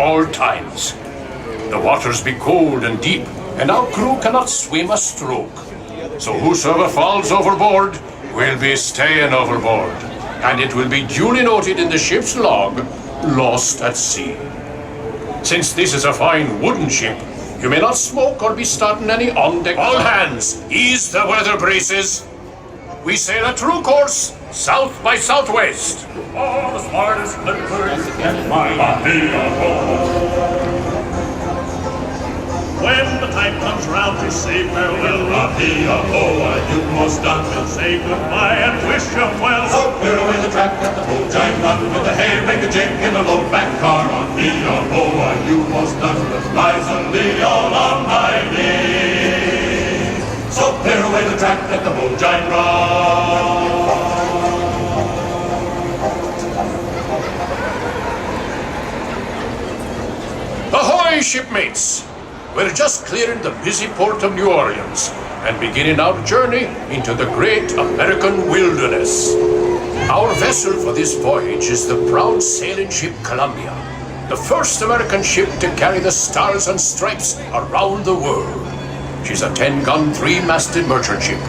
all times. The waters be cold and deep, and our crew cannot swim a stroke. So whosoever falls overboard will be staying overboard, and it will be duly noted in the ship's log, lost at sea. Since this is a fine wooden ship, you may not smoke or be starting any on-deck. All hands, ease the weather braces. We sail a true course, south by southwest. All the smartest clippers get my When the time comes round to say farewell, you must done will say goodbye and wish you well. So clear away the track at the boat, I'm run with the hay, make a jig in the load back car on me, you must done with rise and lay all on my knee. So clear away the track at the boat, I'm run. Ahoy, shipmates! We're just clearing the busy port of New Orleans and beginning our journey into the great American wilderness. Our vessel for this voyage is the proud sailing ship Columbia, the first American ship to carry the stars and stripes around the world. She's a 10-gun, 3-masted merchant ship.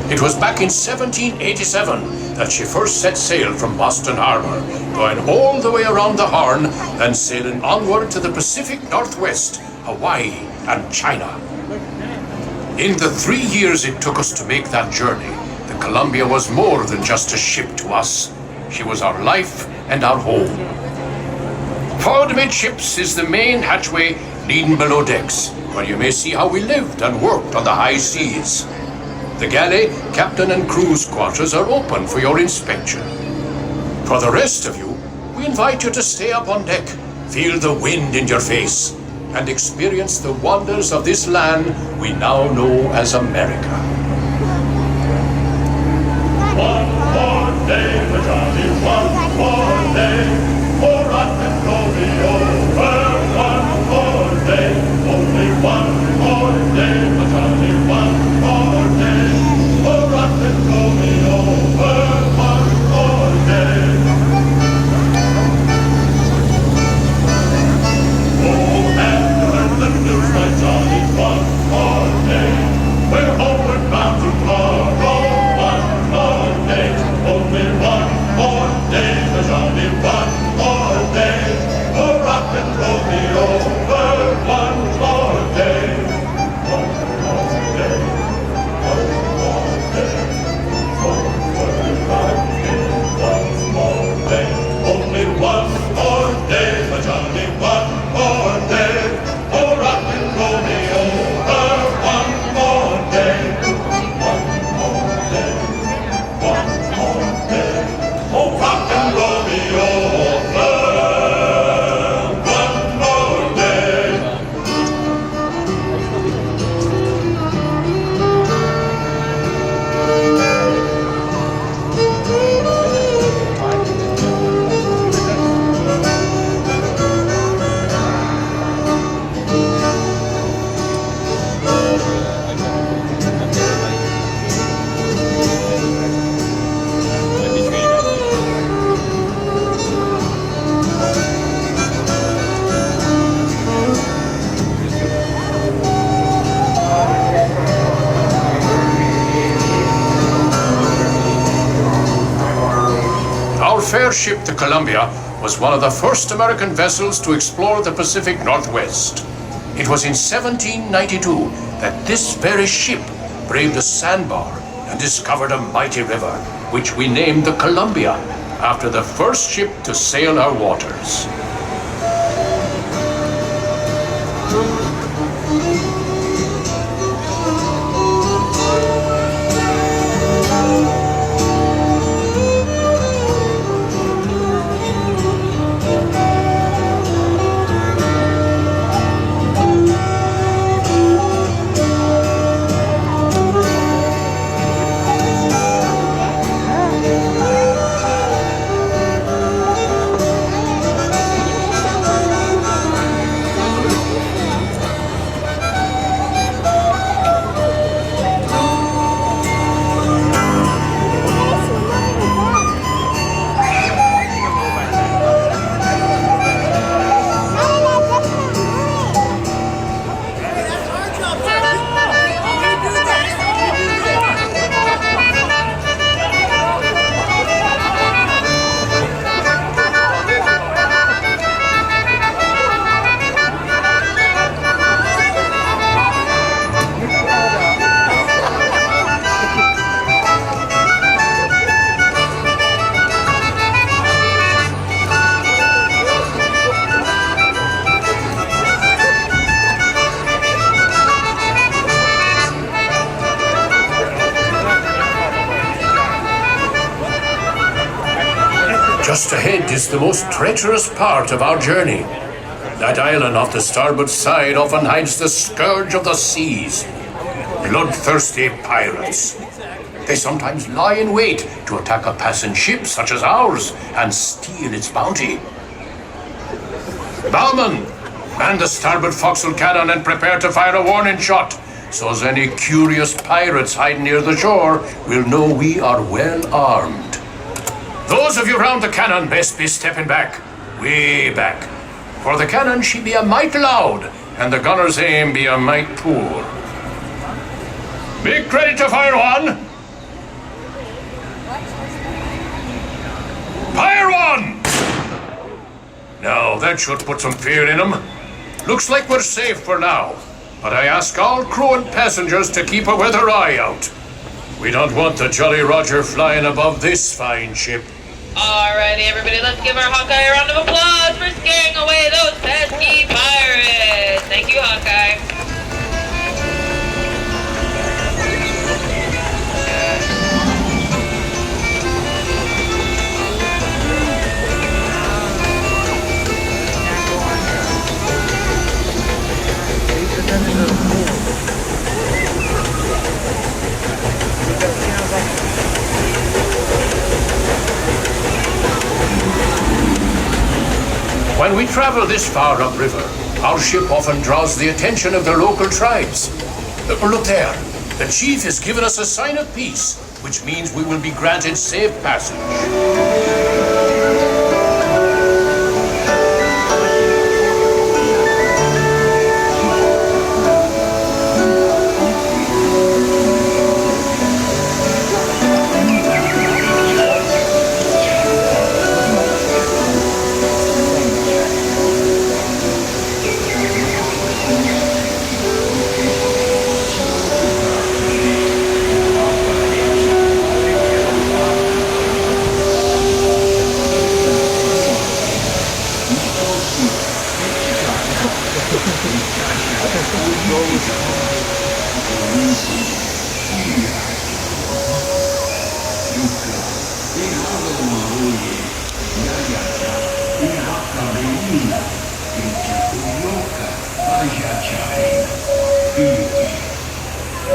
It was back in 1787 that she first set sail from Boston Harbor, going all the way around the Horn and sailing onward to the Pacific Northwest, Hawaii, and China. In the 3 years it took us to make that journey, the Columbia was more than just a ship to us. She was our life and our home. Forward amidships is the main hatchway leading below decks, where you may see how we lived and worked on the high seas. The galley, captain and crew's quarters are open for your inspection. For the rest of you, we invite you to stay up on deck, feel the wind in your face, and experience the wonders of this land we now know as America. One more day, Johnny, one more day, for us and go be over. One more day, only one more day, Johnny, one more day, for us and go be over. One more day. Oh, and the news, my Johnny, one more day. We're homeward bound tomorrow. One more day, only one more day, Johnny, one more day. Oh, rock and roll me over. One more day. One more day. One more day. One more day. Only one more day, Johnny, one more day. Oh, rock and roll me over. One more day. One more day. One more day. Oh, rock and roll me over. One more day. Our fair ship, the Columbia, was one of the first American vessels to explore the Pacific Northwest. It was in 1792 that this very ship braved a sandbar and discovered a mighty river, which we named the Columbia, after the first ship to sail our waters. Just ahead is the most treacherous part of our journey. That island off the starboard side often hides the scourge of the seas. Bloodthirsty pirates. They sometimes lie in wait to attack a passing ship such as ours and steal its bounty. Bowman, man the starboard forecastle cannon and prepare to fire a warning shot, so as any curious pirates hiding near the shore will know we are well armed. Those of you round the cannon best be stepping back, way back. For the cannon she be a mite loud, and the gunner's aim be a mite poor. Make ready to fire one! Fire one! Now, that should put some fear in them. Looks like we're safe for now, but I ask all crew and passengers to keep a weather eye out. We don't want the Jolly Roger flying above this fine ship. Alrighty, everybody, let's give our Hawkeye a round of applause for scaring away those pesky pirates. Thank you, Hawkeye. When we travel this far upriver, our ship often draws the attention of the local tribes. Look there. The chief has given us a sign of peace, which means we will be granted safe passage.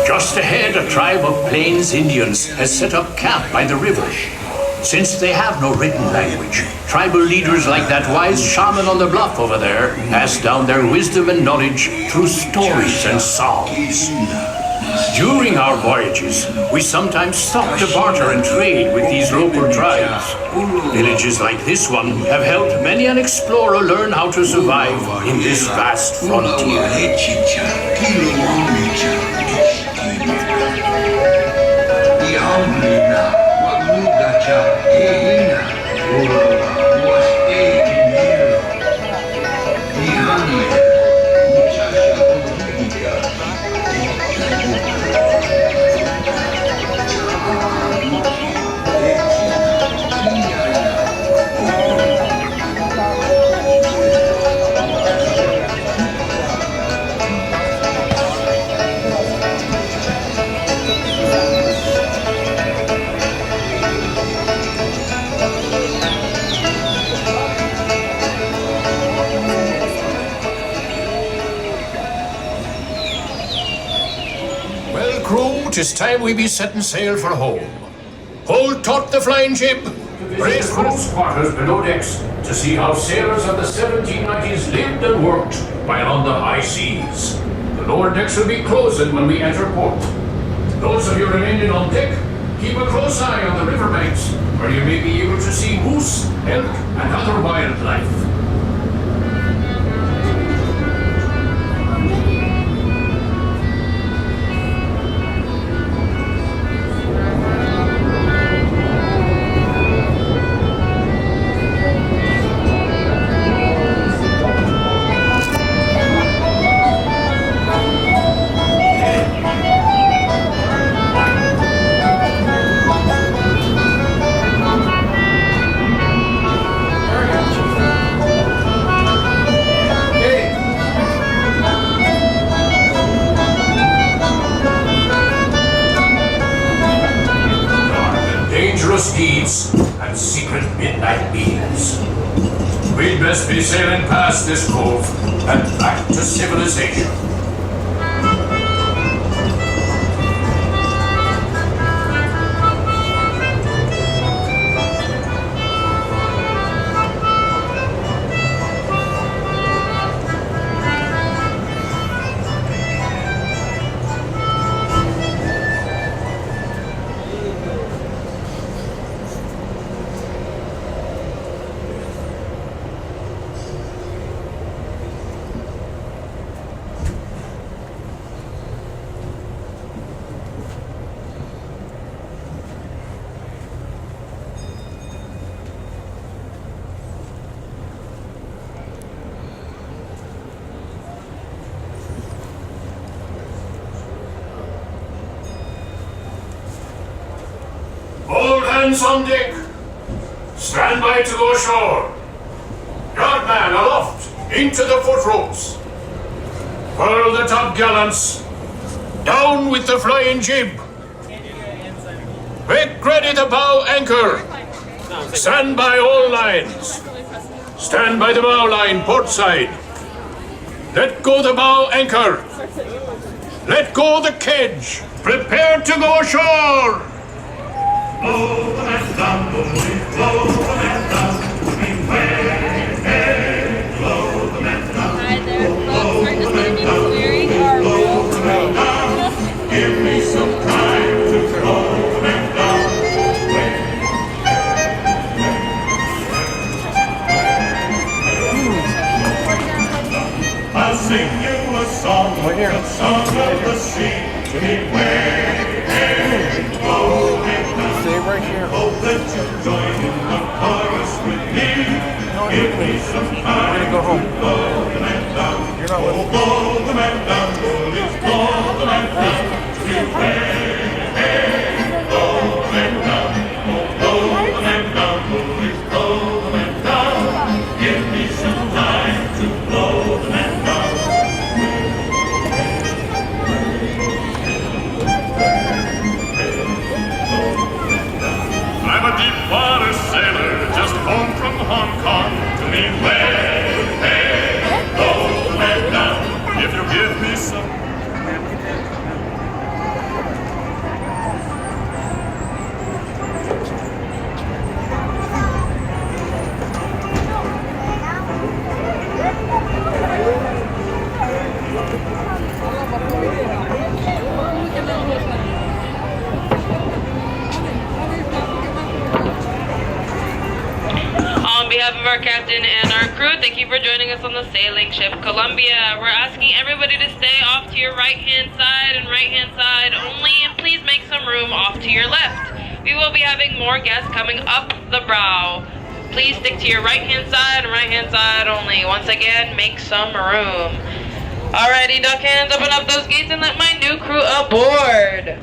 Just ahead, a tribe of Plains Indians has set up camp by the river. Since they have no written language, tribal leaders like that wise shaman on the bluff over there pass down their wisdom and knowledge through stories and songs. During our voyages, we sometimes stop to barter and trade with these local tribes. Villages like this one have helped many an explorer learn how to survive in this vast frontier. It is time we be setting sail for home. Hold taut the flying ship. Brace for its quarters below decks to see how sailors of the 1790s lived and worked while on the high seas. The lower decks will be closing when we enter port. Those of you remaining on deck, keep a close eye on the riverbanks, where you may be able to see moose, elk, and other wildlife. adventurous deeds and secret midnight meetings. We'd best be sailing past this cove and back to civilization. All hands on deck. Stand by to go ashore. Guardman aloft, into the foot ropes. Furl the top gallants. Down with the flying jib. Make ready the bow anchor. Stand by all lines. Stand by the bow line, port side. Let go the bow anchor. Let go the kedge. Prepare to go ashore. Blow the man down, blow the man down, beware, blow the man down. Hi there, folks. We're just going to be clearing our Blow room. the man down, give me some time to blow the man down. I'll sing you a song, the song of the sea. Beware, blow the man down. Stay right here. Hope that you join in the chorus with me. Give me some time. We're gonna go home. Blow the man down. You're not with me. Blow the man down. Bullies, blow the man down. Beware. Blow the man down. Blow the man down. Bullies, blow the man down. Give me some time to blow the man down. I'm a deep water sailor, just home from Hong Kong. To me, hey, blow the man down. If you give me some. On behalf of our captain and our crew, thank you for joining us on the sailing ship Columbia. We're asking everybody to stay off to your right-hand side and right-hand side only, and please make some room off to your left. We will be having more guests coming up the brow. Please stick to your right-hand side and right-hand side only. Once again, make some room. Alrighty, duck hands, open up those gates and let my new crew aboard.